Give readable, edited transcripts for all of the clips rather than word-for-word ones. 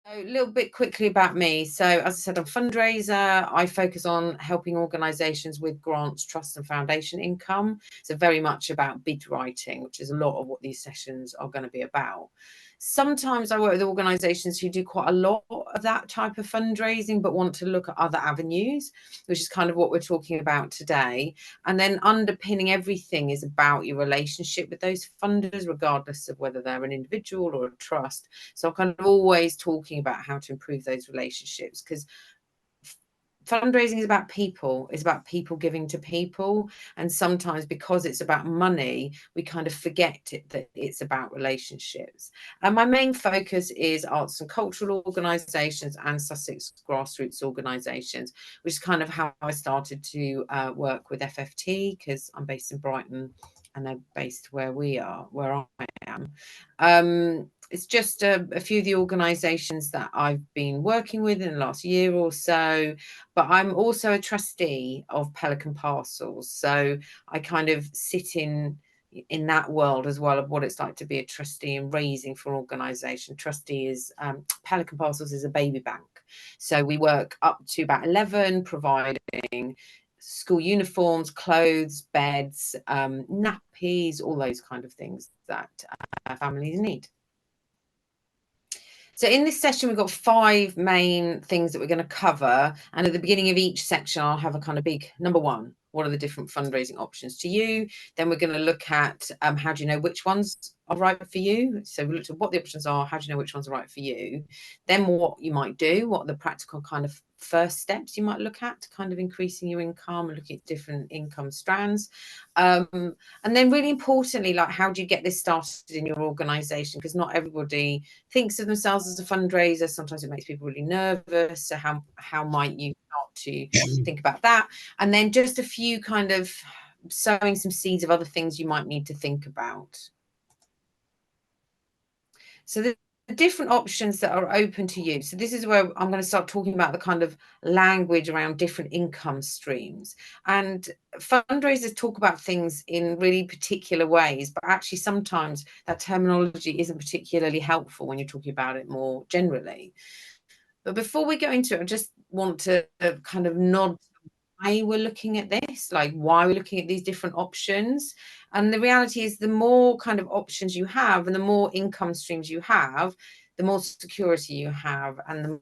A little bit quickly about me. So as I said, I'm a fundraiser. I focus on helping organisations with grants, trust and foundation income. So very much about bid writing, which is a lot of what these sessions are going to be about. Sometimes I work with organisations who do quite a lot of that type of fundraising, but want to look at other avenues, which is kind of what we're talking about today. And then underpinning everything is about your relationship with those funders, regardless of whether they're an individual or a trust. So I'm kind of always talking about how to improve those relationships, because fundraising is about people. It's about people giving to people. And sometimes because it's about money, we kind of forget that it's about relationships. And my main focus is arts and cultural organisations and Sussex grassroots organisations, which is kind of how I started to work with FFT, because I'm based in Brighton and they're based where I am. It's just a few of the organisations that I've been working with in the last year or so, but I'm also a trustee of Pelican Parcels. So I kind of sit in that world as well, of what it's like to be a trustee and raising for an organisation. Trustee is Pelican Parcels is a baby bank. So we work up to about 11, providing school uniforms, clothes, beds, nappies, all those kind of things that families need. So in this session, we've got 5 main things that we're going to cover. And at the beginning of each section, I'll have a kind of big number 1. What are the different fundraising options to you? Then we're going to look at how do you know which ones are right for you? So we looked at what the options are, how do you know which ones are right for you? Then what you might do, what are the practical kind of first steps you might look at to kind of increasing your income and looking at different income strands. And then really importantly, like, how do you get this started in your organisation? Because not everybody thinks of themselves as a fundraiser. Sometimes it makes people really nervous. So how might you start to think about that? And then just a few kind of sowing some seeds of other things you might need to think about. So the different options that are open to you. So this is where I'm going to start talking about the kind of language around different income streams. And fundraisers talk about things in really particular ways, but actually sometimes that terminology isn't particularly helpful when you're talking about it more generally. But before we go into it, I just want to kind of nod why we're looking at this, like why we're looking at these different options. And the reality is, the more kind of options you have and the more income streams you have, the more security you have and the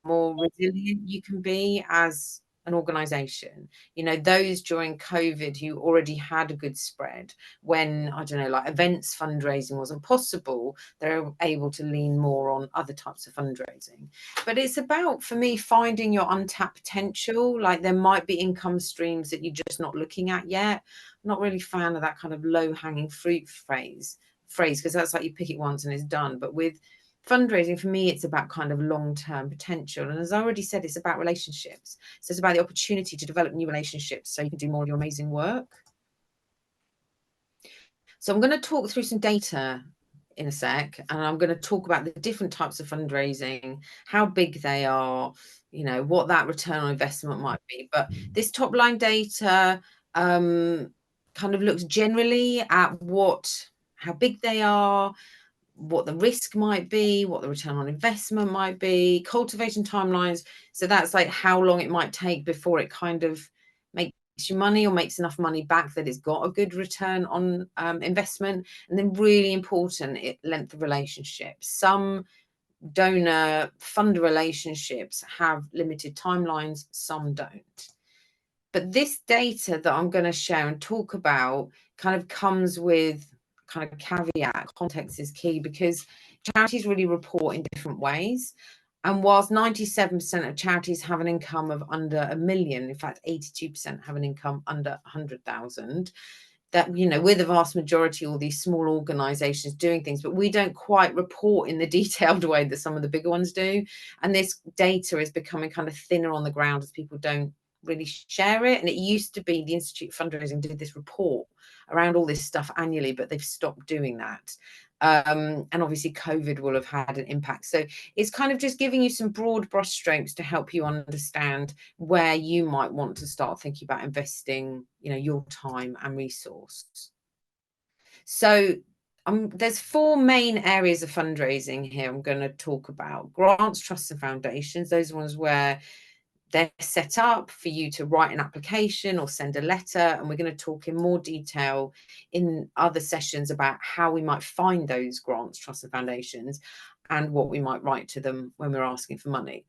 more resilient you can be as an organization. You know, those during COVID who already had a good spread, when, I don't know, like events fundraising wasn't possible, they're able to lean more on other types of fundraising. But it's about, for me, finding your untapped potential. Like, there might be income streams that you're just not looking at yet. I'm not really a fan of that kind of low-hanging fruit phrase, because that's like you pick it once and it's done. But with fundraising, for me, it's about kind of long-term potential. And as I already said, it's about relationships. So it's about the opportunity to develop new relationships so you can do more of your amazing work. So I'm going to talk through some data in a sec, and I'm going to talk about the different types of fundraising, how big they are, you know, what that return on investment might be. But this top line data kind of looks generally at how big they are, what the risk might be, what the return on investment might be, cultivation timelines. So that's like how long it might take before it kind of makes you money or makes enough money back that it's got a good return on investment. And then really important, length of relationships. Some donor funder relationships have limited timelines, some don't. But this data that I'm going to share and talk about kind of comes with kind of caveat. Context is key, because charities really report in different ways. And whilst 97% of charities have an income of under $1 million, in fact, 82% have an income under 100,000, that, you know, we're the vast majority, all these small organizations doing things, but we don't quite report in the detailed way that some of the bigger ones do. And this data is becoming kind of thinner on the ground as people don't really share it. And it used to be the Institute of Fundraising did this report around all this stuff annually, but they've stopped doing that. And obviously COVID will have had an impact. So it's kind of just giving you some broad brushstrokes to help you understand where you might want to start thinking about investing, you know, your time and resource. So there's 4 main areas of fundraising here I'm going to talk about. Grants, trusts and foundations. Those are ones where they're set up for you to write an application or send a letter. And we're going to talk in more detail in other sessions about how we might find those grants, trusts and foundations and what we might write to them when we're asking for money.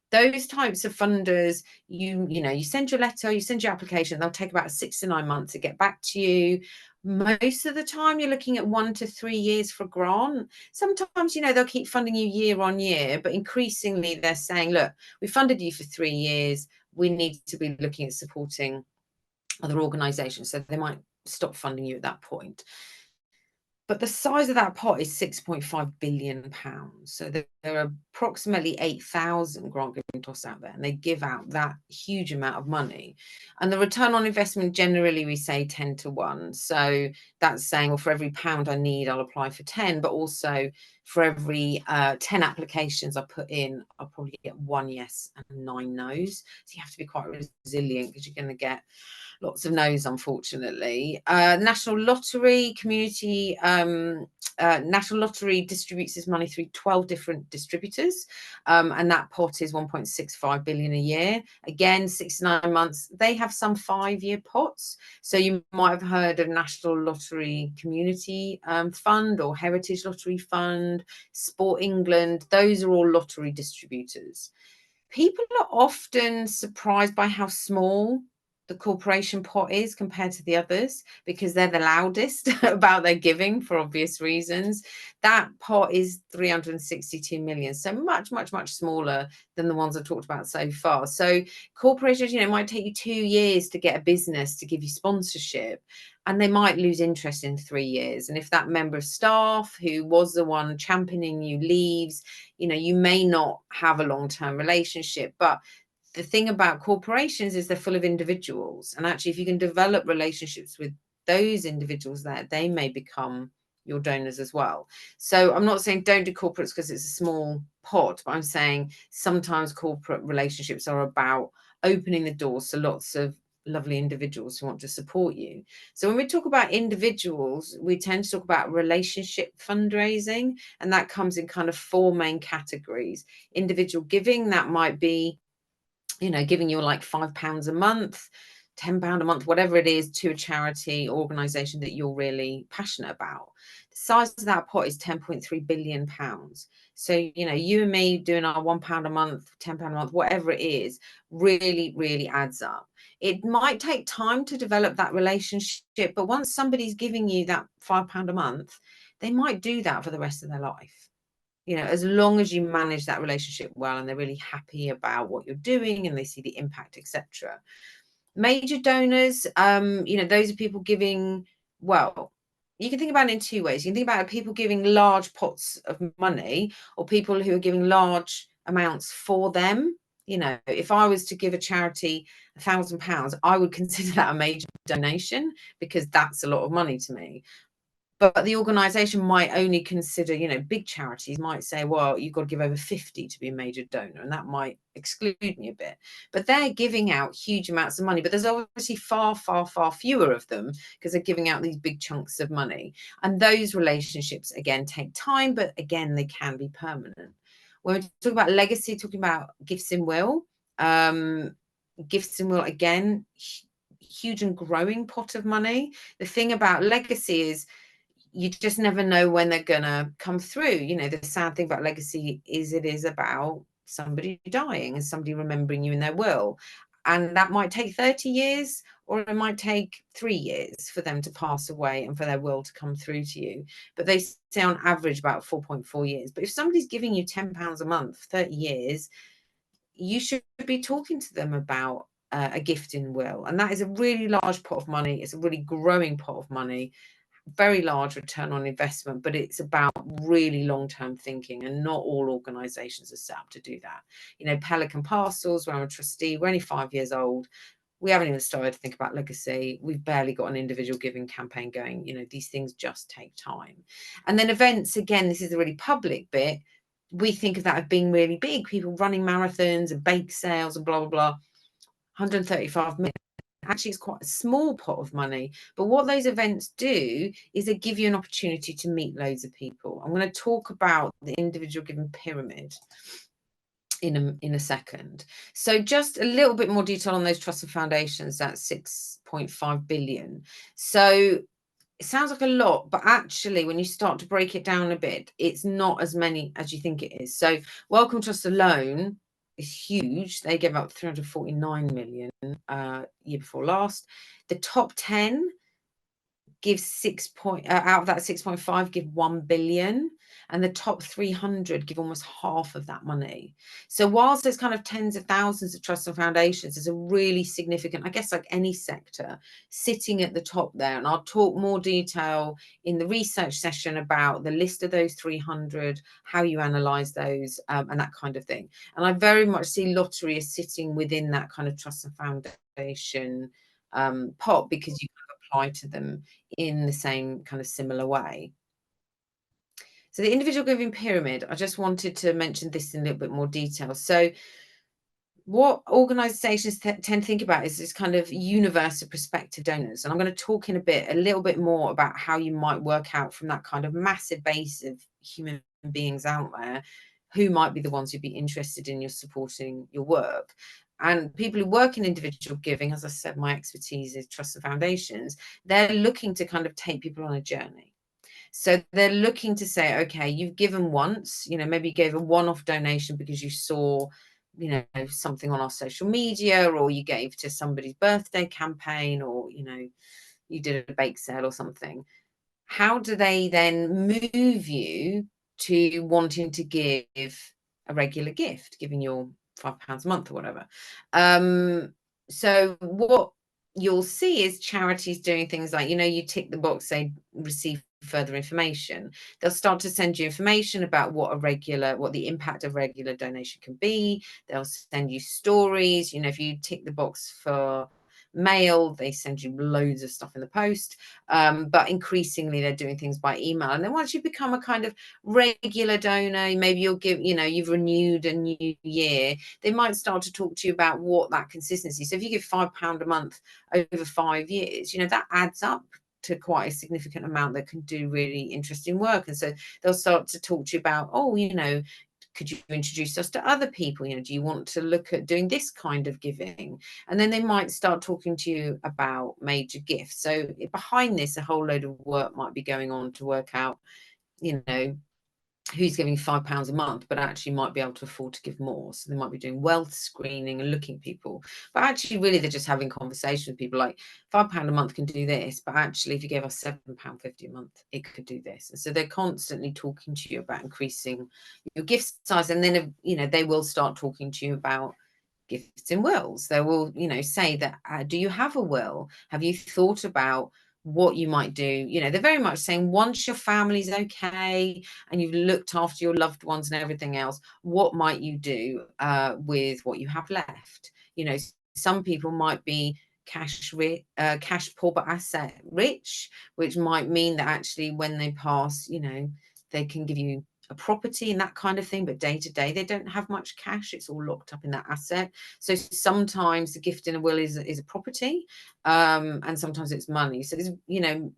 Those types of funders, you send your letter, you send your application, they'll take about 6 to 9 months to get back to you. Most of the time you're looking at 1 to 3 years for a grant. Sometimes, they'll keep funding you year on year, but increasingly they're saying, look, we funded you for 3 years. We need to be looking at supporting other organizations. So they might stop funding you at that point. But the size of that pot is £6.5 billion. So there are approximately 8,000 grant giving trusts out there, and they give out that huge amount of money. And the return on investment, generally, we say 10 to 1. So that's saying, well, for every pound I need, I'll apply for 10. But also for every 10 applications I put in, I'll probably get 1 yes and 9 no's. So you have to be quite resilient because you're going to get lots of no's, unfortunately. National Lottery community, National Lottery distributes its money through 12 different distributors, and that pot is 1.65 billion a year. Again, 6 to 9 months. They have some 5-year pots. So you might have heard of National Lottery Community Fund or Heritage Lottery Fund, Sport England. Those are all lottery distributors. People are often surprised by how small the corporation pot is compared to the others, because they're the loudest about their giving for obvious reasons. That pot is 362 million, so much, much, much smaller than the ones I've talked about so far. So corporations, it might take you 2 years to get a business to give you sponsorship, and they might lose interest in 3 years. And if that member of staff who was the one championing you leaves, you may not have a long-term relationship. But the thing about corporations is they're full of individuals. And actually, if you can develop relationships with those individuals there, they may become your donors as well. So I'm not saying don't do corporates because it's a small pot, but I'm saying sometimes corporate relationships are about opening the doors to lots of lovely individuals who want to support you. So when we talk about individuals, we tend to talk about relationship fundraising, and that comes in kind of 4 main categories. Individual giving, that might be giving you like £5 a month, £10 a month, whatever it is, to a charity or organisation that you're really passionate about. The size of that pot is £10.3 billion. So, you and me doing our £1 a month, £10 a month, whatever it is, really, really adds up. It might take time to develop that relationship, but once somebody's giving you that £5 a month, they might do that for the rest of their life. As long as you manage that relationship well and they're really happy about what you're doing and they see the impact, etc. Major donors, those are people giving, well, you can think about it in 2 ways. You can think about people giving large pots of money, or people who are giving large amounts for them. If I was to give a charity £1,000, I would consider that a major donation because that's a lot of money to me. But the organisation might only consider, big charities might say, well, you've got to give over 50 to be a major donor, and that might exclude me a bit. But they're giving out huge amounts of money. But there's obviously far, far, far fewer of them because they're giving out these big chunks of money. And those relationships, again, take time, but again, they can be permanent. When we talk about legacy, talking about gifts in will, again, huge and growing pot of money. The thing about legacy is, you just never know when they're gonna come through. The sad thing about legacy is it is about somebody dying and somebody remembering you in their will, and that might take 30 years or it might take 3 years for them to pass away and for their will to come through to you. But they say on average about 4.4 years. But if somebody's giving you £10 a month, 30 years, you should be talking to them about a gift in will. And that is a really large pot of money. It's a really growing pot of money, very large return on investment, but it's about really long-term thinking, and not all organizations are set up to do that. Pelican Parcels, where I'm a trustee, we're only 5 years old. We haven't even started to think about legacy. We've barely got an individual giving campaign going. These things just take time. And then events, again, this is a really public bit. We think of that as being really big, people running marathons and bake sales and blah, blah, blah. 135 million Actually, it's quite a small pot of money. But what those events do is they give you an opportunity to meet loads of people. I'm going to talk about the individual giving pyramid in a second. So just a little bit more detail on those trusts and foundations. That's 6.5 billion. So it sounds like a lot, but actually when you start to break it down a bit, it's not as many as you think it is. So Wellcome Trust alone is huge. They gave out 349 million year before last. The top 10 give out of that 6.5 give 1 billion, and the top 300 give almost half of that money. So whilst there's kind of tens of thousands of trusts and foundations, there's a really significant, I guess, like any sector, sitting at the top there. And I'll talk more detail in the research session about the list of those 300, how you analyze those, and that kind of thing. And I very much see lottery as sitting within that kind of trust and foundation pot, because you can apply to them in the same kind of similar way. So the individual giving pyramid, I just wanted to mention this in a little bit more detail. So what organizations tend to think about is this kind of universe of prospective donors. And I'm going to talk in a little bit more about how you might work out from that kind of massive base of human beings out there, who might be the ones who'd be interested in your supporting your work. And people who work in individual giving, as I said, my expertise is trusts and foundations. They're looking to kind of take people on a journey. So they're looking to say, okay, you've given once, maybe you gave a one-off donation because you saw, something on our social media, or you gave to somebody's birthday campaign, or, you did a bake sale or something. How do they then move you to wanting to give a regular gift, giving your £5 a month or whatever? So what you'll see is charities doing things like, you tick the box, say receive further information. They'll start to send you information about what the impact of regular donation can be. They'll send you stories. If you tick the box for mail, they send you loads of stuff in the post, but increasingly they're doing things by email. And then once you become a kind of regular donor, maybe you'll give, you've renewed a new year, they might start to talk to you about what that consistency. So if you give £5 a month over 5 years, that adds up to quite a significant amount that can do really interesting work. And so they'll start to talk to you about, could you introduce us to other people? Do you want to look at doing this kind of giving? And then they might start talking to you about major gifts. So behind this, a whole load of work might be going on to work out, who's giving £5 a month, but actually might be able to afford to give more. So they might be doing wealth screening and looking at people. But actually, really, they're just having conversations with people like £5 a month can do this, but actually, if you gave us £7.50 a month, it could do this. And so they're constantly talking to you about increasing your gift size. And then, they will start talking to you about gifts in wills. They will, say that, do you have a will? Have you thought about what you might do? They're very much saying, once your family's okay and you've looked after your loved ones and everything else, what might you do with what you have left? Some people might be cash poor but asset rich, which might mean that actually when they pass, they can give you a property and that kind of thing, but day to day they don't have much cash. It's all locked up in that asset. So sometimes the gift in a will is a property, and sometimes it's money. So it's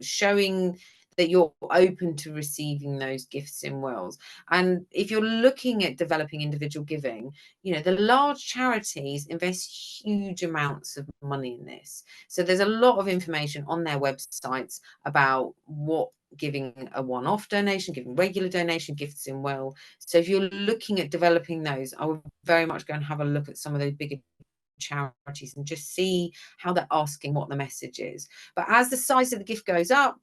showing that you're open to receiving those gifts in wills. And if you're looking at developing individual giving, the large charities invest huge amounts of money in this. So there's a lot of information on their websites about what giving a one-off donation, giving regular donation, gifts in will. So if you're looking at developing those, I would very much go and have a look at some of those bigger charities and just see how they're asking, what the message is. But as the size of the gift goes up,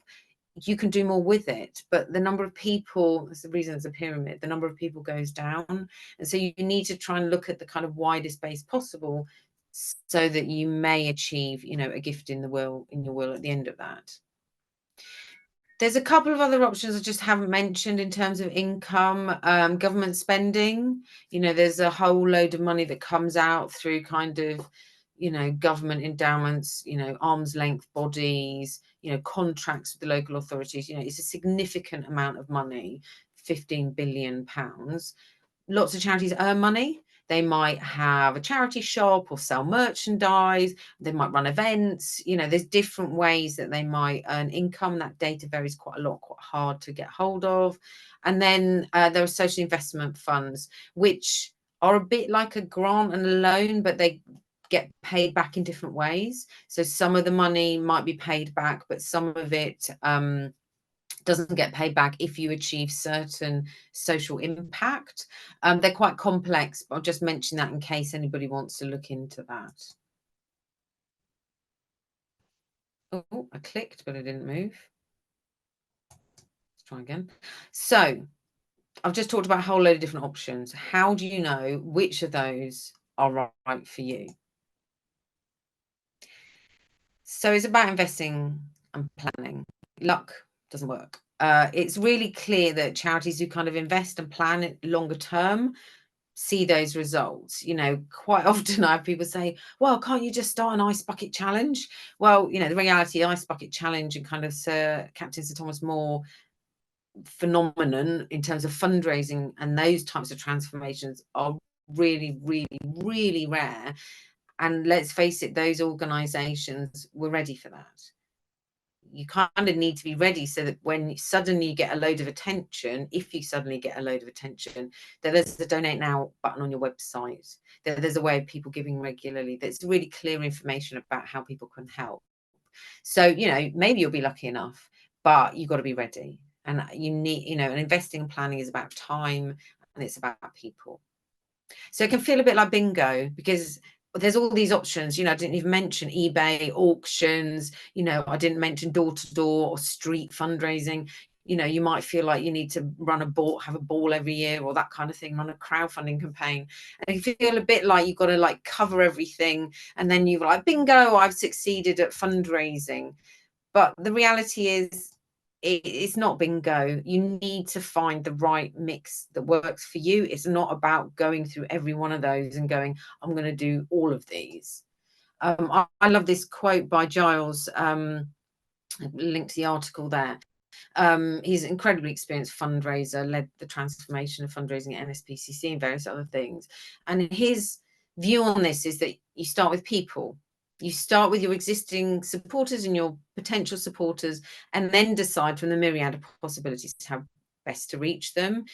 you can do more with it, but the number of people, that's the reason it's a pyramid, the number of people goes down. And so you need to try and look at the kind of widest base possible so that you may achieve, a gift in your will at the end of that. There's a couple of other options I just haven't mentioned in terms of income. Government spending, there's a whole load of money that comes out through kind of, government endowments, arm's length bodies, contracts with the local authorities. It's a significant amount of money, £15 billion. Lots of charities earn money. They might have a charity shop or sell merchandise. They might run events. There's different ways that they might earn income. That data varies quite a lot, quite hard to get hold of. And then there are social investment funds, which are a bit like a grant and a loan, but they get paid back in different ways. So some of the money might be paid back, but some of it doesn't get paid back if you achieve certain social impact. They're quite complex, but I'll just mention that in case anybody wants to look into that. Oh, I clicked, but I didn't move. Let's try again. So I've just talked about a whole load of different options. How do you know which of those are right for you? So it's about investing and planning. Luck doesn't work. It's really clear that charities who kind of invest and plan it longer term see those results. Quite often I have people say, well, can't you just start an ice bucket challenge? Well, the reality, ice bucket challenge and kind of Captain Sir Thomas More phenomenon in terms of fundraising and those types of transformations are really, really, really rare. And let's face it, those organizations were ready for that. You kind of need to be ready so that when suddenly you get a load of attention, if you suddenly get a load of attention, that there's a donate now button on your website, that there's a way of people giving regularly, that's really clear information about how people can help. So, maybe you'll be lucky enough, but you've got to be ready. And you need, and investing and planning is about time and it's about people. So it can feel a bit like bingo because there's all these options. I didn't even mention eBay, auctions, I didn't mention door-to-door or street fundraising. You might feel like you need to have a ball every year or that kind of thing, run a crowdfunding campaign. And you feel a bit like you've got to like cover everything. And then you're like, bingo, I've succeeded at fundraising. But the reality is, it's not bingo. You need to find the right mix that works for you. It's not about going through every one of those and going, I'm going to do all of these. I love this quote by Giles. Link to the article there. He's an incredibly experienced fundraiser, led the transformation of fundraising at NSPCC and various other things. And his view on this is that you start with people. You start with your existing supporters and your potential supporters, and then decide from the myriad of possibilities how best to reach them.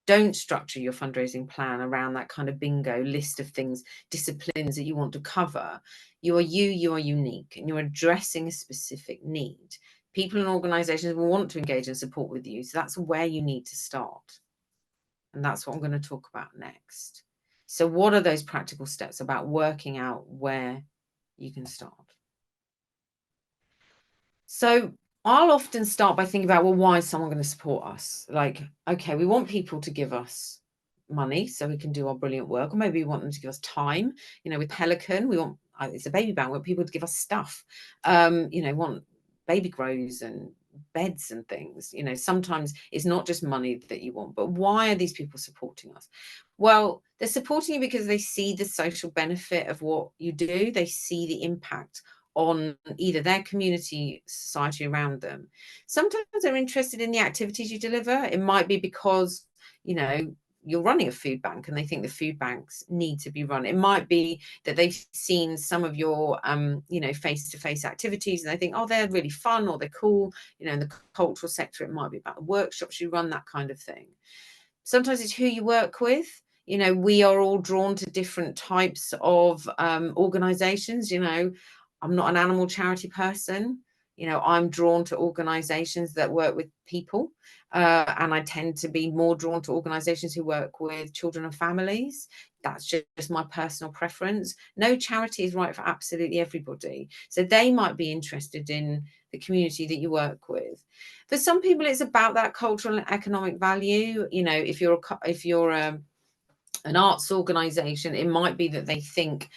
Don't structure your fundraising plan around that kind of bingo list of things, disciplines that you want to cover. You are unique, and you're addressing a specific need. People and organizations will want to engage and support with you. So that's where you need to start. And that's what I'm going to talk about next. So what are those practical steps about working out where you can start? So I'll often start by thinking about, well, why is someone going to support us? Like, okay, we want people to give us money so we can do our brilliant work, or maybe we want them to give us time. With Pelican, we want, it's a baby bank, we want people to give us stuff. Want baby grows and beds and things. Sometimes it's not just money that you want, but why are these people supporting us? Well, they're supporting you because they see the social benefit of what you do. They see the impact on either their community, society around them. Sometimes they're interested in the activities you deliver. It might be because, you're running a food bank and they think the food banks need to be run. It might be that they've seen some of your, face-to-face activities and they think, oh, they're really fun or they're cool. In the cultural sector, it might be about the workshops you run, that kind of thing. Sometimes it's who you work with. We are all drawn to different types of organizations. I'm not an animal charity person. I'm drawn to organizations that work with people. And I tend to be more drawn to organizations who work with children and families. That's just my personal preference. No charity is right for absolutely everybody. So they might be interested in the community that you work with. For some people, it's about that cultural and economic value. If you're an arts organization, it might be that they think,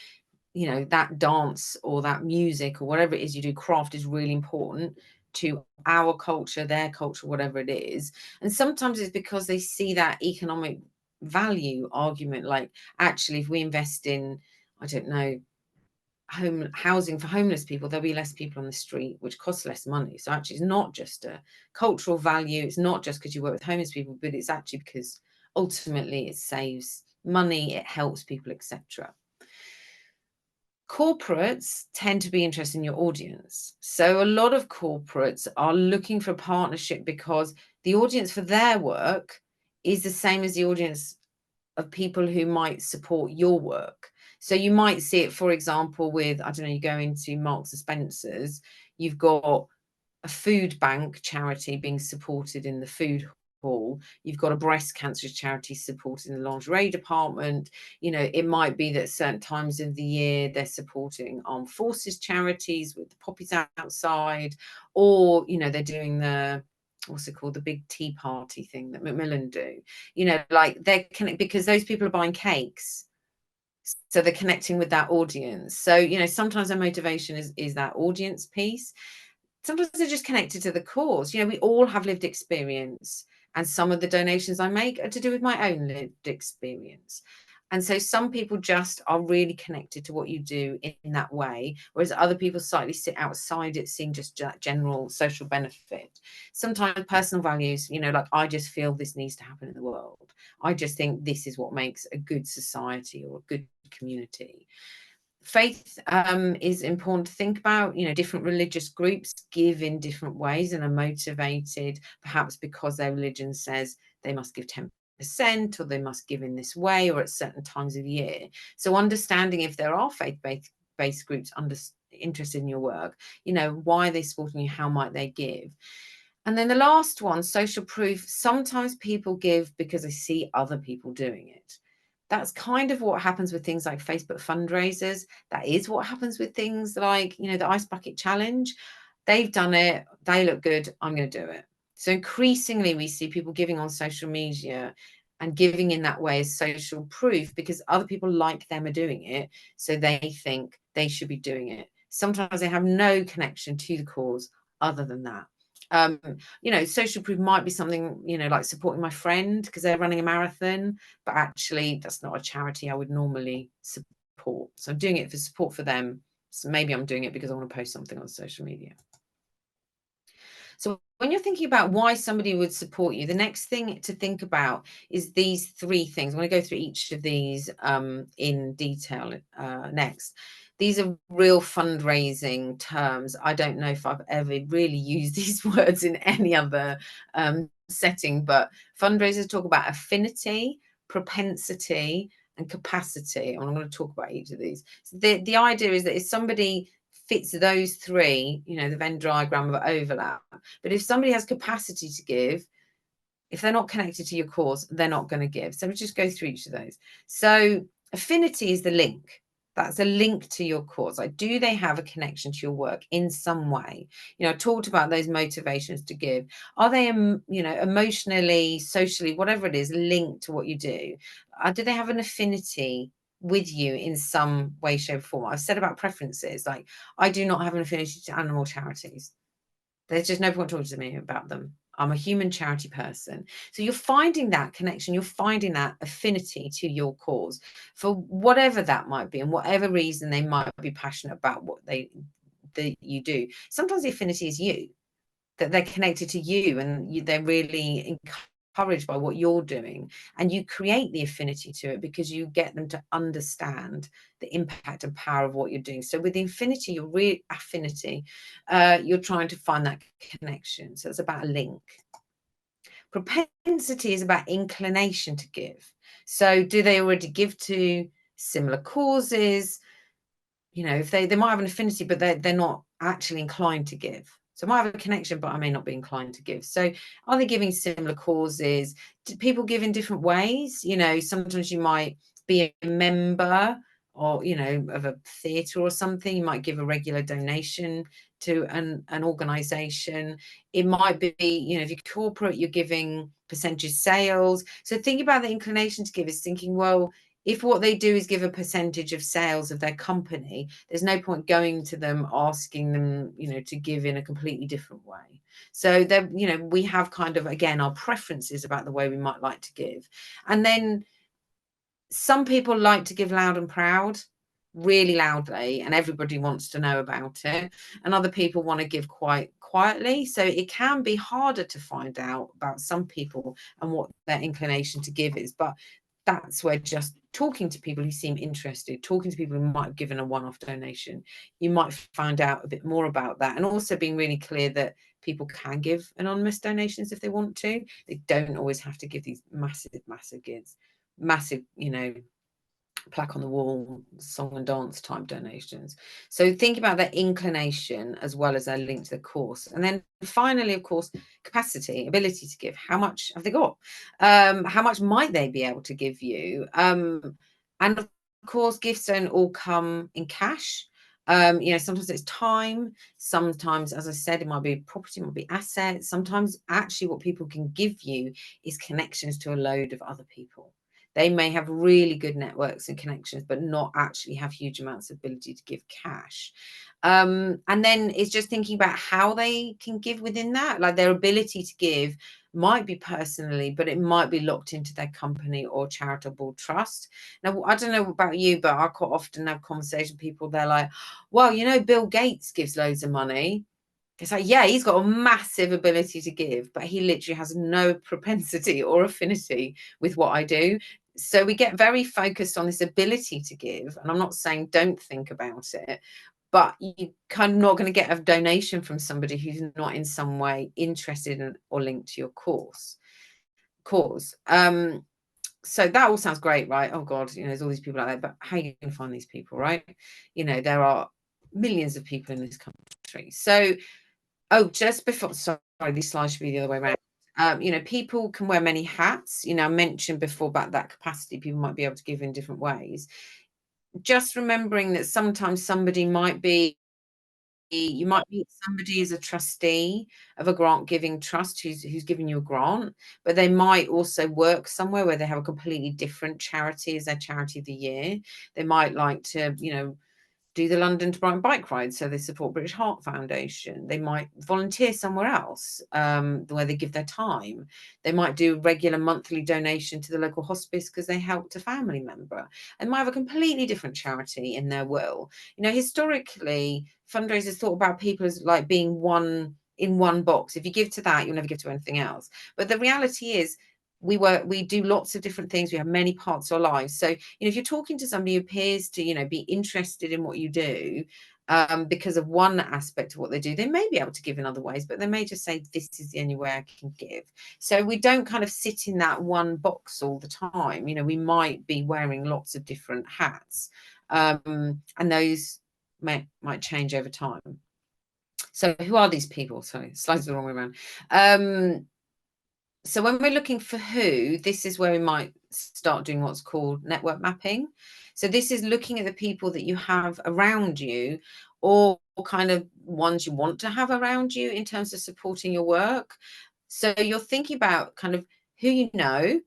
that dance or that music or whatever it is you do, craft, is really important to our culture, their culture, whatever it is. And sometimes it's because they see that economic value argument, like, actually, if we invest in, I don't know, housing for homeless people, there'll be less people on the street, which costs less money. So actually, it's not just a cultural value. It's not just because you work with homeless people, but it's actually because ultimately it saves money, it helps people, etc. Corporates tend to be interested in your audience. So a lot of corporates are looking for a partnership because the audience for their work is the same as the audience of people who might support your work. So you might see it, for example, with, I don't know, you go into Marks and Spencer's, you've got a food bank charity being supported in the food hall. You've got a breast cancer charity supporting the lingerie department. You know, it might be that certain times of the year they're supporting armed forces charities with the poppies outside, or, you know, they're doing the, what's it called, the big tea party thing that Macmillan do. You know, like they're because those people are buying cakes, so they're connecting with that audience. So, you know, sometimes their motivation is that audience piece. Sometimes they're just connected to the cause. You know, we all have lived experience, and some of the donations I make are to do with my own lived experience. And so some people just are really connected to what you do in that way, whereas other people slightly sit outside it, seeing just general social benefit. Sometimes personal values, you know, like I just feel this needs to happen in the world. I just think this is what makes a good society or a good community. Faith is important to think about. You know, different religious groups give in different ways and are motivated perhaps because their religion says they must give 10%, or they must give in this way, or at certain times of year. So understanding if there are faith-based groups interested in your work, you know, why are they supporting you, how might they give? And then the last one, social proof. Sometimes people give because they see other people doing it. That's kind of what happens with things like Facebook fundraisers. That is what happens with things like, you know, the Ice Bucket Challenge. They've done it. They look good. I'm going to do it. So increasingly, we see people giving on social media and giving in that way as social proof because other people like them are doing it. So they think they should be doing it. Sometimes they have no connection to the cause other than that. You know, social proof might be something, you know, like supporting my friend because they're running a marathon, but actually that's not a charity I would normally support. So I'm doing it for support for them. So maybe I'm doing it because I want to post something on social media. So when you're thinking about why somebody would support you, the next thing to think about is these three things. I'm going to go through each of these in detail next. These are real fundraising terms. I don't know if I've ever really used these words in any other setting, but fundraisers talk about affinity, propensity, and capacity. And I'm going to talk about each of these. So the idea is that if somebody fits those three, you know, the Venn diagram of overlap. But if somebody has capacity to give, if they're not connected to your cause, they're not going to give. So we just go through each of those. So affinity is the link. That's a link to your cause. Like, do they have a connection to your work in some way? You know, I talked about those motivations to give. Are they, you know, emotionally, socially, whatever it is, linked to what you do? Do they have an affinity with you in some way, shape, or form? I've said about preferences. Like, I do not have an affinity to animal charities. There's just no point talking to me about them. I'm a human charity person. So you're finding that connection, you're finding that affinity to your cause for whatever that might be and whatever reason they might be passionate about what you do. Sometimes the affinity is you, that they're connected to you and they're really encouraged by what you're doing, and you create the affinity to it because you get them to understand the impact and power of what you're doing. So with the affinity, your real affinity, you're trying to find that connection. So it's about a link. Propensity is about inclination to give. So do they already give to similar causes? You know, if they might have an affinity, but they're not actually inclined to give. So I might have a connection, but I may not be inclined to give. So are they giving similar causes? Do people give in different ways? You know, sometimes you might be a member or, you know, of a theatre or something. You might give a regular donation to an organization. It might be, you know, if you're corporate, you're giving percentage sales. So think about the inclination to give is thinking, well, if what they do is give a percentage of sales of their company, there's no point going to them asking them, you know, to give in a completely different way. So there, you know, we have kind of, again, our preferences about the way we might like to give. And then some people like to give loud and proud, really loudly, and everybody wants to know about it. And other people want to give quite quietly. So it can be harder to find out about some people and what their inclination to give is. But that's where just talking to people who seem interested, talking to people who might have given a one-off donation, you might find out a bit more about that. And also being really clear that people can give anonymous donations if they want to. They don't always have to give these massive gifts, massive, you know, plaque on the wall, song and dance type donations. So think about their inclination as well as their link to the course. And then finally, of course, capacity, ability to give. How much have they got? How much might they be able to give you? And of course, gifts don't all come in cash. You know, sometimes it's time, sometimes, as I said, it might be property, it might be assets. Sometimes actually what people can give you is connections to a load of other people. They may have really good networks and connections, but not actually have huge amounts of ability to give cash. And then it's just thinking about how they can give within that, like their ability to give might be personally, but it might be locked into their company or charitable trust. Now, I don't know about you, but I quite often have conversations with people. They're like, well, you know, Bill Gates gives loads of money. It's like, yeah, he's got a massive ability to give, but he literally has no propensity or affinity with what I do. So we get very focused on this ability to give. And I'm not saying don't think about it, but you kind of not going to get a donation from somebody who's not in some way interested in or linked to your cause. So that all sounds great, right? Oh God, you know, there's all these people out there, but how are you going to find these people, right? You know, there are millions of people in this country. So, oh, just before, sorry, these slides should be the other way around. You know, people can wear many hats. You know, I mentioned before about that capacity. People might be able to give in different ways. Just remembering that sometimes somebody might be, you might meet somebody as a trustee of a grant giving trust who's giving you a grant, but they might also work somewhere where they have a completely different charity as their charity of the year. They might like to, you know, do the London to Brighton bike ride, so they support British Heart Foundation. They might volunteer somewhere else where they give their time. They might do regular monthly donation to the local hospice because they helped a family member, and might have a completely different charity in their will. You know, historically, fundraisers thought about people as like being one in one box. If you give to that, you'll never give to anything else. But the reality is, we do lots of different things. We have many parts of our lives. So, you know, if you're talking to somebody who appears to, you know, be interested in what you do, because of one aspect of what they do, they may be able to give in other ways, but they may just say, this is the only way I can give. So we don't kind of sit in that one box all the time. You know, we might be wearing lots of different hats, and those might change over time. So who are these people? Sorry, slides are the wrong way around. So when we're looking for who, this is where we might start doing what's called network mapping. So this is looking at the people that you have around you, or kind of ones you want to have around you in terms of supporting your work. So you're thinking about kind of who you know,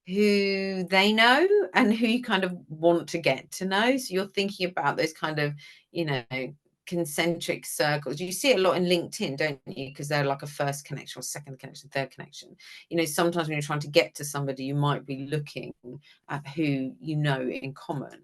who they know, and who you kind of want to get to know. So you're thinking about those kind of, you know, concentric circles. You see it a lot in LinkedIn, don't you? Because they're like a first connection or second connection, third connection. You know, sometimes when you're trying to get to somebody, you might be looking at who you know in common.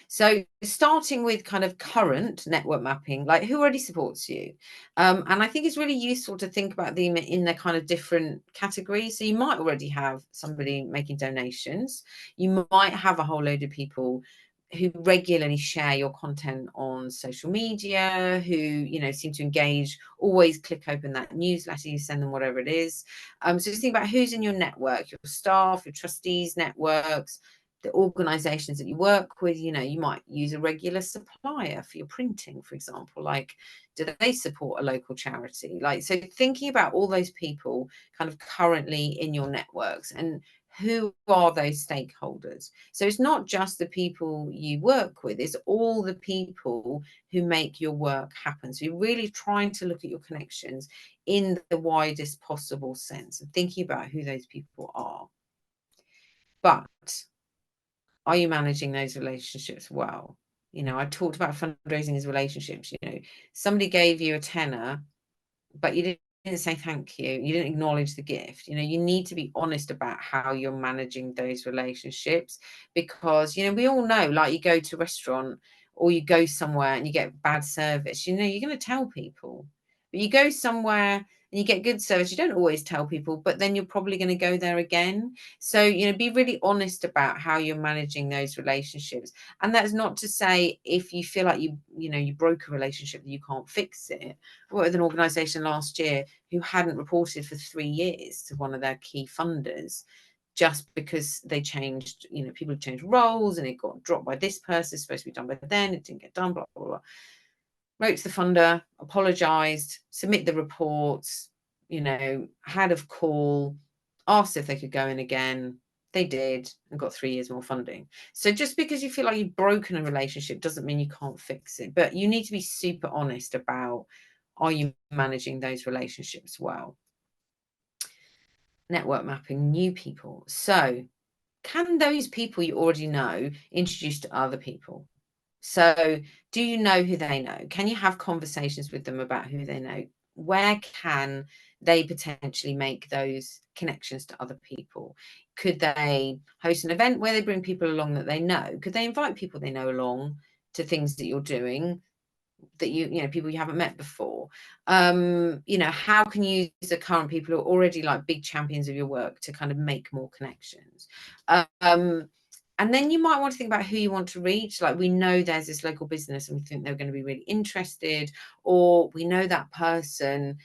So starting with kind of current network mapping, like who already supports you. And I think it's really useful to think about them in their kind of different categories. So you might already have somebody making donations. You might have a whole load of people who regularly share your content on social media, who, you know, seem to engage, always click open that newsletter, you send them whatever it is. So just think about who's in your network, your staff, your trustees networks, the organizations that you work with. You know, you might use a regular supplier for your printing, for example. Like, do they support a local charity? Like, so thinking about all those people kind of currently in your networks, and who are those stakeholders? So it's not just the people you work with, it's all the people who make your work happen. So you're really trying to look at your connections in the widest possible sense and thinking about who those people are. But are you managing those relationships well? You know, I talked about fundraising as relationships. You know, somebody gave you a tenner, but you didn't say thank you. You didn't acknowledge the gift. You know, you need to be honest about how you're managing those relationships, because, you know, we all know, like, you go to a restaurant or you go somewhere and you get bad service, you know, you're going to tell people. But you go somewhere and you get good service, you don't always tell people, but then you're probably going to go there again. So, you know, be really honest about how you're managing those relationships. And that's not to say if you feel like you broke a relationship that you can't fix it. I worked with an organization last year who hadn't reported for 3 years to one of their key funders, just because they changed, people had changed roles and it got dropped by this person, it's supposed to be done by then, it didn't get done, blah, blah, blah. Wrote to the funder, apologized, submit the reports, had a call, asked if they could go in again. They did, and got 3 years more funding. So just because you feel like you've broken a relationship doesn't mean you can't fix it. But you need to be super honest about, are you managing those relationships well? Network mapping, new people. So can those people you already know introduce to other people? So do you know who they know? Can you have conversations with them about who they know? Where can they potentially make those connections to other people? Could they host an event where they bring people along that they know? Could they invite people they know along to things that you're doing, that people you haven't met before? How can you use the current people who are already like big champions of your work to kind of make more connections? And then you might want to think about who you want to reach. Like, we know there's this local business and we think they're going to be really interested, or we know that person,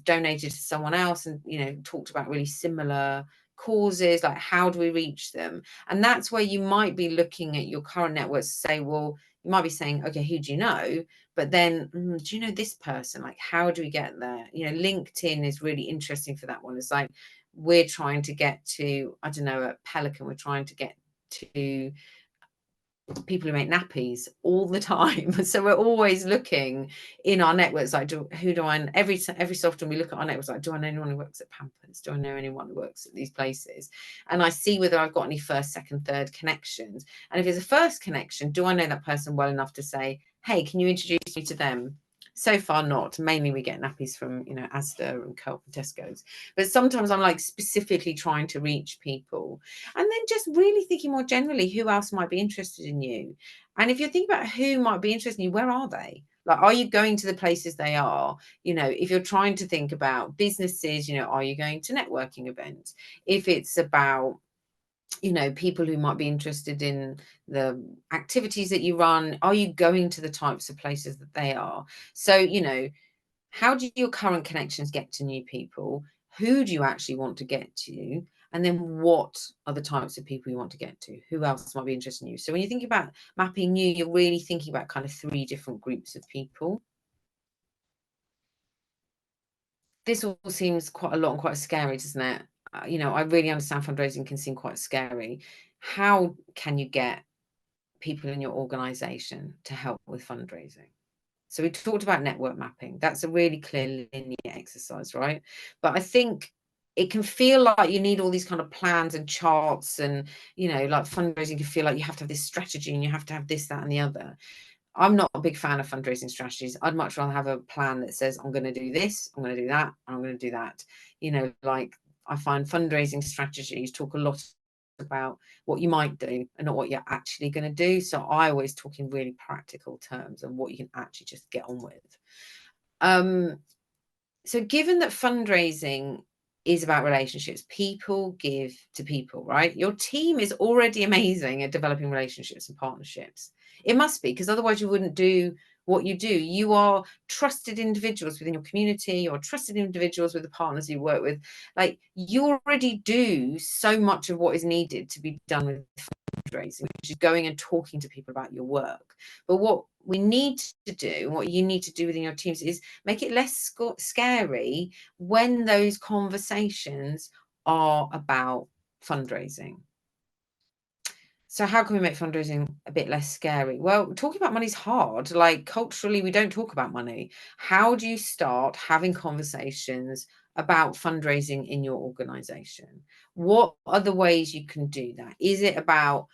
donated to someone else and, talked about really similar causes. Like, how do we reach them? And that's where you might be looking at your current networks to say, well, you might be saying, okay, who do you know? But then, do you know this person? Like, how do we get there? LinkedIn is really interesting for that one. It's like, we're trying to get to, I don't know, at Pelican, we're trying to get to people who make nappies all the time. So we're always looking in our networks, like, every so often we look at our networks, like, do I know anyone who works at Pampers? Do I know anyone who works at these places? And I see whether I've got any first, second, third connections. And if it's a first connection, do I know that person well enough to say, hey, can you introduce me to them? So far not. Mainly we get nappies from, Asda and Co-op and Tesco's. But sometimes I'm like specifically trying to reach people. And then just really thinking more generally, who else might be interested in you? And if you think about who might be interested in you, where are they? Like, are you going to the places they are? If you're trying to think about businesses, are you going to networking events? If it's about people who might be interested in the activities that you run, are you going to the types of places that they are? So, how do your current connections get to new people? Who do you actually want to get to? And then what are the types of people you want to get to? Who else might be interested in you? So when you think about mapping new, you're really thinking about kind of 3 different groups of people. This all seems quite a lot and quite scary, doesn't it? I really understand fundraising can seem quite scary. How can you get people in your organization to help with fundraising? So we talked about network mapping. That's a really clear linear exercise, right? But I think it can feel like you need all these kind of plans and charts, and, like fundraising can feel like you have to have this strategy and you have to have this, that, and the other. I'm not a big fan of fundraising strategies. I'd much rather have a plan that says, I'm going to do this, I'm going to do that, and I'm going to do that. Like, I find fundraising strategies talk a lot about what you might do and not what you're actually going to do. So I always talk in really practical terms and what you can actually just get on with. So given that fundraising is about relationships, people give to people, right? Your team is already amazing at developing relationships and partnerships. It must be, because otherwise you wouldn't do what you do. You are trusted individuals within your community, or trusted individuals with the partners you work with. Like, you already do so much of what is needed to be done with fundraising, which is going and talking to people about your work. But what we need to do, what you need to do within your teams, is make it less scary when those conversations are about fundraising. So how can we make fundraising a bit less scary? Well, talking about money is hard. Like, culturally, we don't talk about money. How do you start having conversations about fundraising in your organization? What are the ways you can do that? Is it about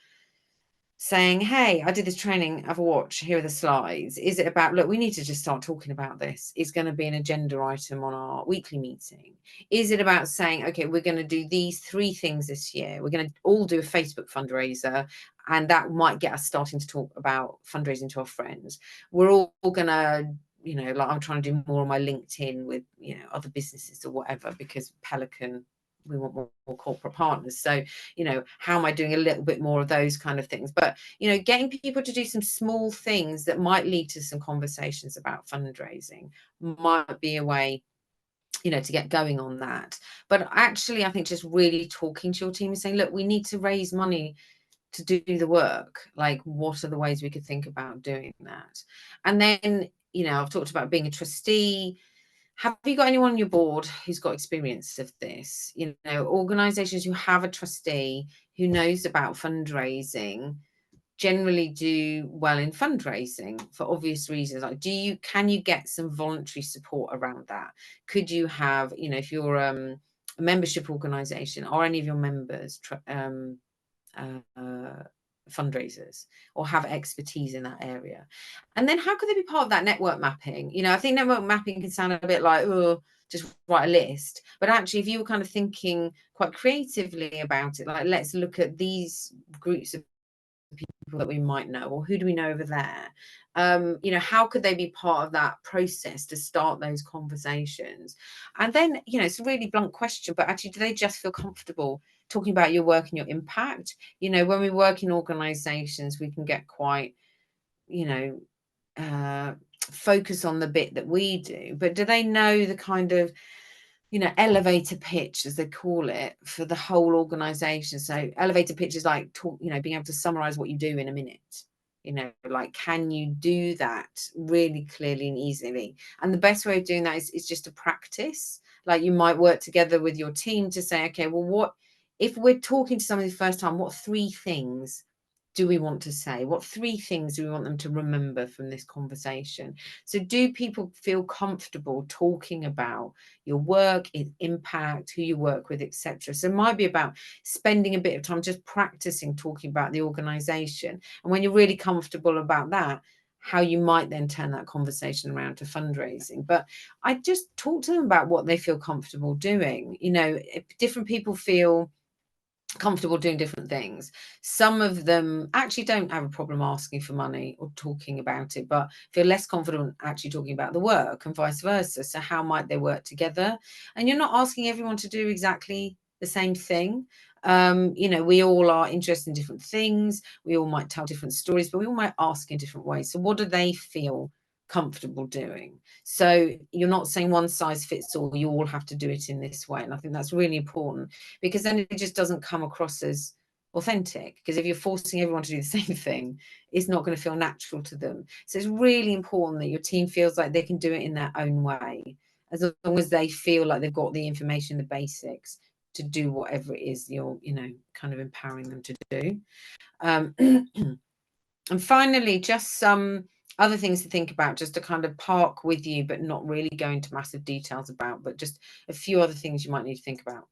saying, hey, I did this training, have a watch, here are the slides? Is it about, look, we need to just start talking about this, it's going to be an agenda item on our weekly meeting? Is it about saying, okay, we're going to do these 3 things this year, we're going to all do a Facebook fundraiser, and that might get us starting to talk about fundraising to our friends? We're all going to you know, like I'm trying to do more on my LinkedIn with, you know, other businesses or whatever, because Pelican, we want more corporate partners. So, you know, how am I doing a little bit more of those kind of things? But, you know, getting people to do some small things that might lead to some conversations about fundraising might be a way, you know, to get going on that. But actually, I think just really talking to your team and saying, look, we need to raise money to do the work. Like, what are the ways we could think about doing that? And then, you know, I've talked about being a trustee. Have you got anyone on your board who's got experience of this? You know, organizations who have a trustee who knows about fundraising generally do well in fundraising for obvious reasons. Like, can you get some voluntary support around that? Could you have, you know, if you're a membership organization, are any of your members fundraisers or have expertise in that area? And then how could they be part of that network mapping? You know, I think network mapping can sound a bit like, oh, just write a list. But actually, if you were kind of thinking quite creatively about it, like, let's look at these groups of people that we might know, or who do we know over there? You know, how could they be part of that process to start those conversations? And then, you know, it's a really blunt question, but actually, do they just feel comfortable talking about your work and your impact? You know, when we work in organizations, we can get quite, you know, focus on the bit that we do, but do they know the kind of, you know, elevator pitch, as they call it, for the whole organization? So elevator pitch is like, you know, being able to summarize what you do in a minute. You know, like, can you do that really clearly and easily? And the best way of doing that is just to practice. Like, you might work together with your team to say, okay, well, what if we're talking to somebody the first time, what 3 things do we want to say? What 3 things do we want them to remember from this conversation? So do people feel comfortable talking about your work, its impact, who you work with, etc.? So it might be about spending a bit of time just practicing talking about the organization. And when you're really comfortable about that, how you might then turn that conversation around to fundraising. But I just talk to them about what they feel comfortable doing. You know, if different people feel comfortable doing different things. Some of them actually don't have a problem asking for money or talking about it, but feel less confident actually talking about the work, and vice versa. So how might they work together? And you're not asking everyone to do exactly the same thing. You know, we all are interested in different things. We all might tell different stories, but we all might ask in different ways. So what do they feel comfortable doing? So you're not saying one size fits all, you all have to do it in this way. And I think that's really important, because then it just doesn't come across as authentic. Because if you're forcing everyone to do the same thing, it's not going to feel natural to them. So it's really important that your team feels like they can do it in their own way, as long as they feel like they've got the information, the basics to do whatever it is you're, you know, kind of empowering them to do. And finally, just some other things to think about, just to kind of park with you, but not really go into massive details about, but just a few other things you might need to think about.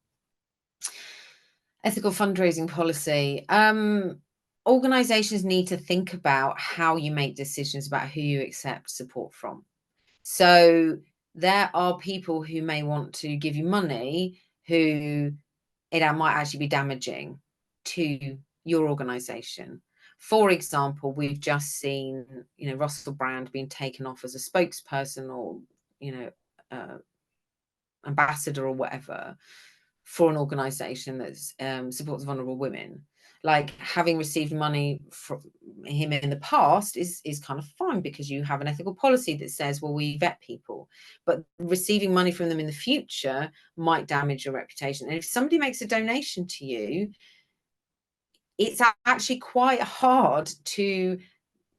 Ethical fundraising policy. Organizations need to think about how you make decisions about who you accept support from. So there are people who may want to give you money who it might actually be damaging to your organization. For example, we've just seen, you know, Russell Brand being taken off as a spokesperson or, you know, ambassador or whatever for an organization that supports vulnerable women. Like, having received money from him in the past is kind of fine, because you have an ethical policy that says, well, we vet people. But receiving money from them in the future might damage your reputation. And if somebody makes a donation to you, it's actually quite hard to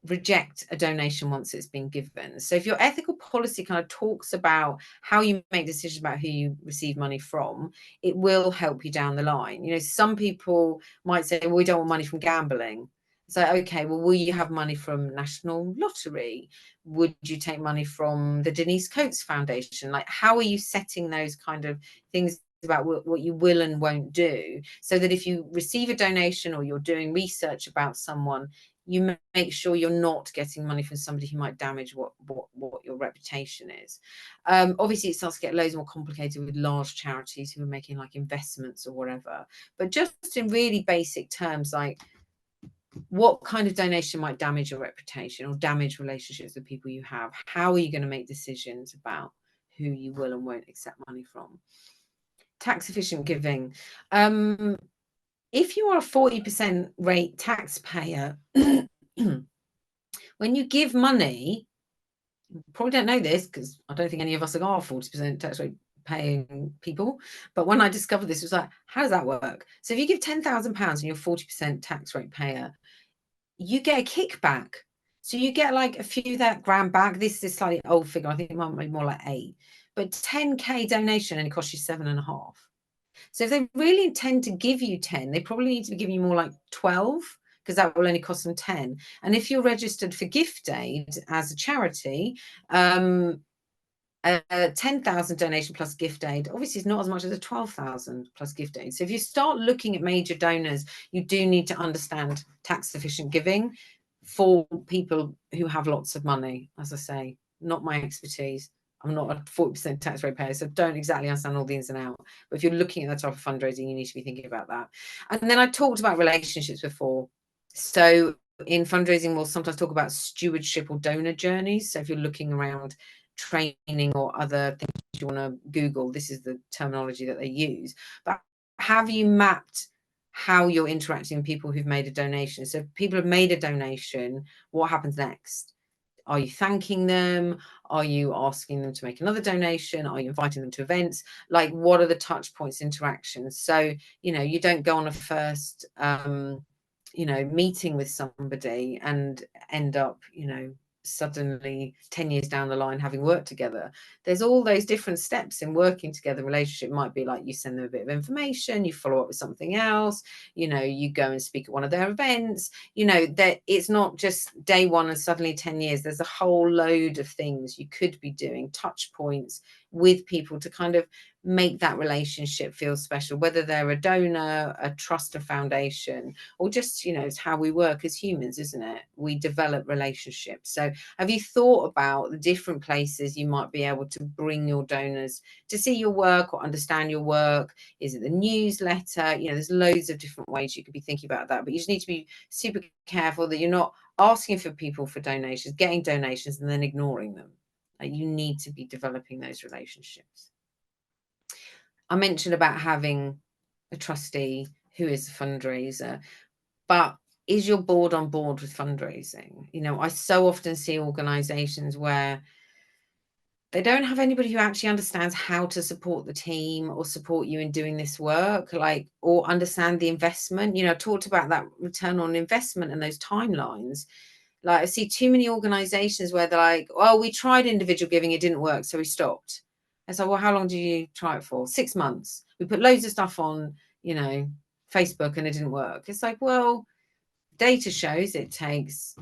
reject a donation once it's been given. So if your ethical policy kind of talks about how you make decisions about who you receive money from, it will help you down the line. You know, some people might say, well, we don't want money from gambling. So, okay, well, will you have money from National Lottery? Would you take money from the Denise Coates Foundation? Like, how are you setting those kind of things about what you will and won't do, so that if you receive a donation or you're doing research about someone, you make sure you're not getting money from somebody who might damage what your reputation is. Obviously, it starts to get loads more complicated with large charities who are making like investments or whatever. But just in really basic terms, like, what kind of donation might damage your reputation or damage relationships with people you have? How are you going to make decisions about who you will and won't accept money from? Tax efficient giving. If you are a 40% rate taxpayer, when you give money, you probably don't know this because I don't think any of us are 40% tax rate paying people. But when I discovered this, it was like, how does that work? So if you give £10,000 and you're 40% tax rate payer, you get a kickback. So you get like a few that grand back. This is a slightly old figure. I think it might be more like 8. But 10k donation only costs you 7.5. So if they really intend to give you 10, they probably need to be giving you more like 12, because that will only cost them 10. And if you're registered for gift aid as a charity, 10,000 donation plus gift aid obviously is not as much as a 12,000 plus gift aid. So if you start looking at major donors, you do need to understand tax efficient giving for people who have lots of money. As I say, not my expertise. I'm not a 40% tax rate payer, so don't exactly understand all the ins and outs. But if you're looking at that type of fundraising, you need to be thinking about that. And then I talked about relationships before. So in fundraising, we'll sometimes talk about stewardship or donor journeys. So if you're looking around training or other things you want to Google, this is the terminology that they use. But have you mapped how you're interacting with people who've made a donation? So if people have made a donation, what happens next? Are you thanking them? Are you asking them to make another donation? Are you inviting them to events? Like, what are the touch points, interactions? So, you know, you don't go on a first, you know, meeting with somebody and end up, you know, suddenly 10 years down the line having worked together. There's all those different steps in working together. Relationship might be like you send them a bit of information, you follow up with something else, you know, you go and speak at one of their events, you know, that it's not just day one and suddenly 10 years. There's a whole load of things you could be doing, touch points with people to kind of make that relationship feel special, whether they're a donor, a trust, a foundation, or just, you know, it's how we work as humans, isn't it? We develop relationships. So have you thought about the different places you might be able to bring your donors to see your work or understand your work? Is it the newsletter? You know, there's loads of different ways you could be thinking about that, but you just need to be super careful that you're not asking for people for donations, getting donations, and then ignoring them. Like, you need to be developing those relationships. I mentioned about having a trustee who is a fundraiser, but is your board on board with fundraising? You know, I so often see organizations where they don't have anybody who actually understands how to support the team or support you in doing this work, like, or understand the investment. You know, I talked about that return on investment and those timelines. Like, I see too many organizations where they're like, well, we tried individual giving, it didn't work, so we stopped. I said, well, how long did you try it for? 6 months. We put loads of stuff on, you know, Facebook and it didn't work. It's like, well, data shows it takes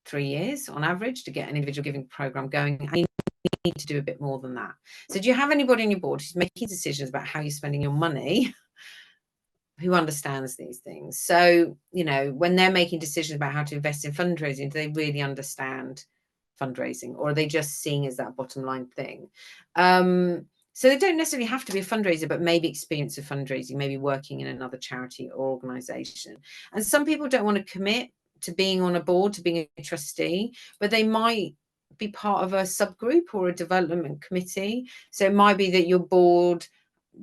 3 years on average to get an individual giving program going. And you need to do a bit more than that. So do you have anybody on your board who's making decisions about how you're spending your money, who understands these things? So, you know, when they're making decisions about how to invest in fundraising, do they really understand fundraising, or are they just seeing as that bottom line thing? So they don't necessarily have to be a fundraiser, but maybe experience of fundraising, maybe working in another charity or organization. And some people don't want to commit to being on a board, to being a trustee, but they might be part of a subgroup or a development committee. So it might be that your board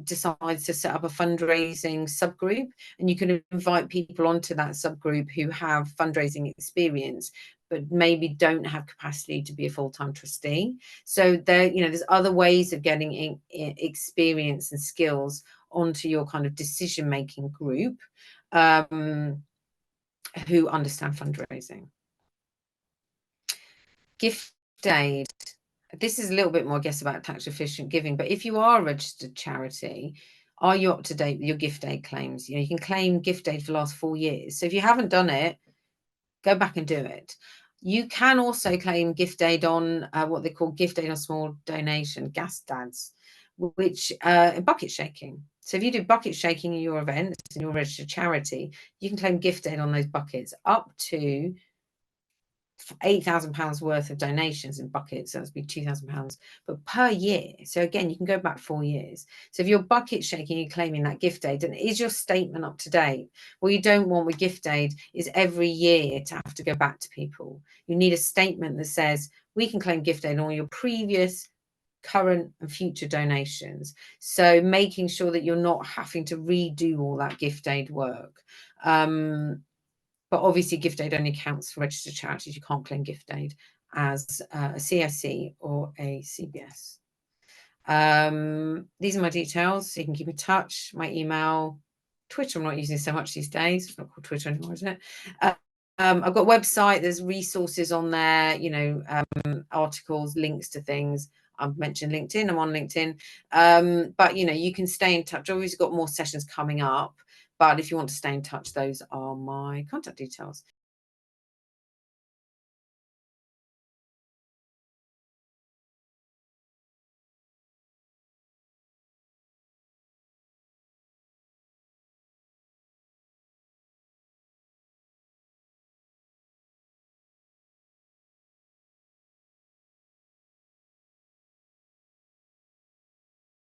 decides to set up a fundraising subgroup, and you can invite people onto that subgroup who have fundraising experience but maybe don't have capacity to be a full-time trustee. So there, you know, there's other ways of getting experience and skills onto your kind of decision-making group who understand fundraising. Gift aid. This is a little bit more, I guess, about tax efficient giving, but if you are a registered charity, are you up to date with your gift aid claims? You know, you can claim gift aid for the last 4 years. So if you haven't done it, go back and do it. You can also claim gift aid on what they call gift aid on small donation, gas dads, which bucket shaking. So if you do bucket shaking in your events, in your registered charity, you can claim gift aid on those buckets up to £8,000 worth of donations in buckets, so that's be £2,000, but per year. So again, you can go back 4 years. So if your bucket's shaking, you're claiming that gift aid, and is your statement up to date? What you don't want with gift aid is every year to have to go back to people. You need a statement that says, we can claim gift aid on all your previous, current and future donations. So making sure that you're not having to redo all that gift aid work. But obviously gift aid only counts for registered charities. You can't claim gift aid as a CSC or a CBS. These are my details, so you can keep in touch. My email, Twitter I'm not using so much these days. It's not called Twitter anymore, is it? I've got a website, there's resources on there, you know, articles, links to things. I've mentioned LinkedIn, I'm on LinkedIn. But you know, you can stay in touch. I've always got more sessions coming up, but if you want to stay in touch, those are my contact details.